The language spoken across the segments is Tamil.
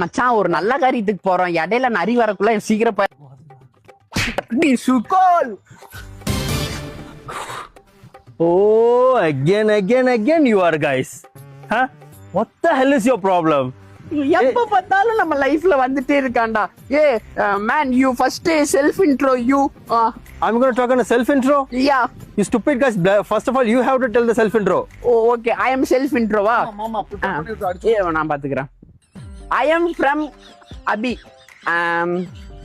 மச்சான் ஒரு நல்ல காரியத்துக்கு போறோம், இடையில நரி வரக்குள்ள சீக்கிரம் சுகோல். Oh, again you are guys. Huh? What the hell is your problem? எப்ப பார்த்தாலும் நம்ம லைஃப்ல வந்துட்டே இருக்கான்டா. Hey man, you first self intro. You I'm going to talk on a self intro. Yeah. You stupid guys. First of all, you have to tell the self intro. Okay, I am self இன்ட்ரோவா? ஏ நான் பாத்துக்கிறேன். I am from Abi.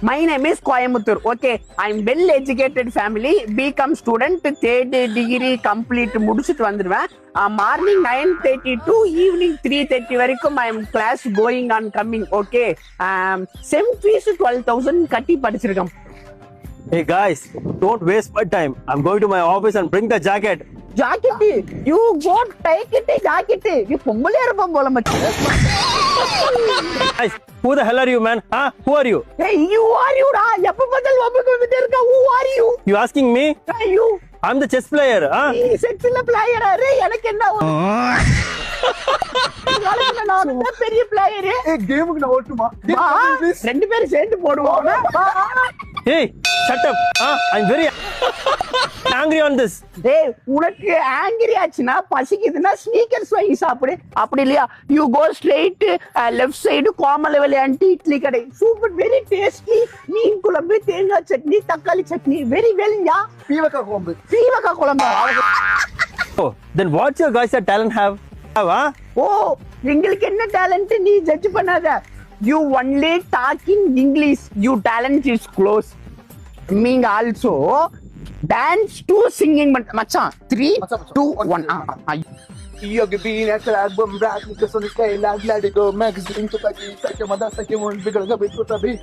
My name is Coimbatore. Okay, I am well educated family. BCom student, third degree complete முடிச்சிட்டு வந்துருவேன். Morning 9:30 to evening 3:30 வரைக்கும் I am class going on coming. Okay, sem fees 12,000 கட்டி படிச்சிருக்கேன். Hey guys, don't waste my time. I'm going to my office and bring the jacket. Jacket, you go take it, jacket. You பொம்பளையா இருப்ப போல மச்சான். Guys, who the hell are you, man? Huh? Who are you? Hey, you are you டா. எப்ப பார்த்தாலும் வம்புக்கு வந்துட்டே இருக்க. Who are you? You asking me? Hey, you. I'm the chess player. Huh? நீ செக்ஸ்ல பிளேயர். அரே எனக்கு என்ன நான் பெரிய பிளேயர். ஏய் கேமுக்கு நான் ஓட்டுமா? ரெண்டு பேரும் சேர்ந்து போடுவோம். Hey, shut up. Huh? I'm very angry on this. டேய், உனக்கு ஆங்கிரி ஆச்சுனா பசிக்குதுன்னா ஸ்னீக்கர்ஸ் வாங்கி சாப்பிடு. அப்படி இல்லையா you go straight left side கோமலவெளி ஆண்டி இட்லி கடை. Super, very tasty. மீன் குழம்பு, தேங்காய் சட்னி, தக்காளி சட்னி, வெரி வெல் யா. பீவக்காய் குழம்பு. சீவக்காய் குழம்பு. Oh, then what's your guys' talent have? Huh? ஓ, எங்களுக்கு என்ன டேலண்ட் நீ ஜட்ஜ் பண்ணாத. You only talking English. You talent is close. Me also dance to singing. மச்சான் 3 2 1. Io che viene a album rap che sono stai l'Atletico magazine tutta qui sai ma da sai che un big ga bit tutta bi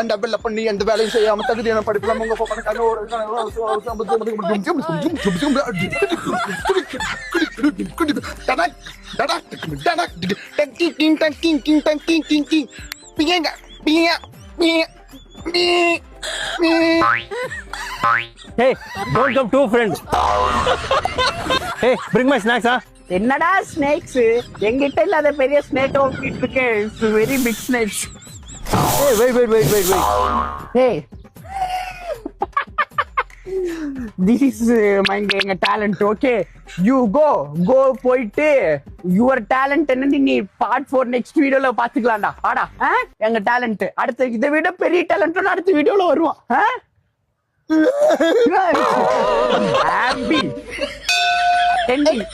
anda bella பண்ணி அந்த வேலையை செய்யாம தகுதியான படிப்புல உங்க போன கண்ணோட Hey, don't come two friends. Hey, bring my snacks, huh? என்னடா ஸ்னேக்ஸ்? எங்கிட்ட இல்லாத பெரிய ஸ்னேக் ஓட்டிட்டு இருக்கேன். It's very big snakes. Hey, wait. Hey, this is எங்க டேலண்ட். ஓகே, யூ கோ போயிட்டு யுவர் டேலண்ட் என்னன்னு நீ பார்ட் 4 நெக்ஸ்ட் வீடியோல பாத்துக்கலாம்டா. ஆடா எங்க டேலண்ட் அடுத்த இதை விட பெரிய டேலண்ட் அடுத்த வீடியோல வருவோம். Happy ending.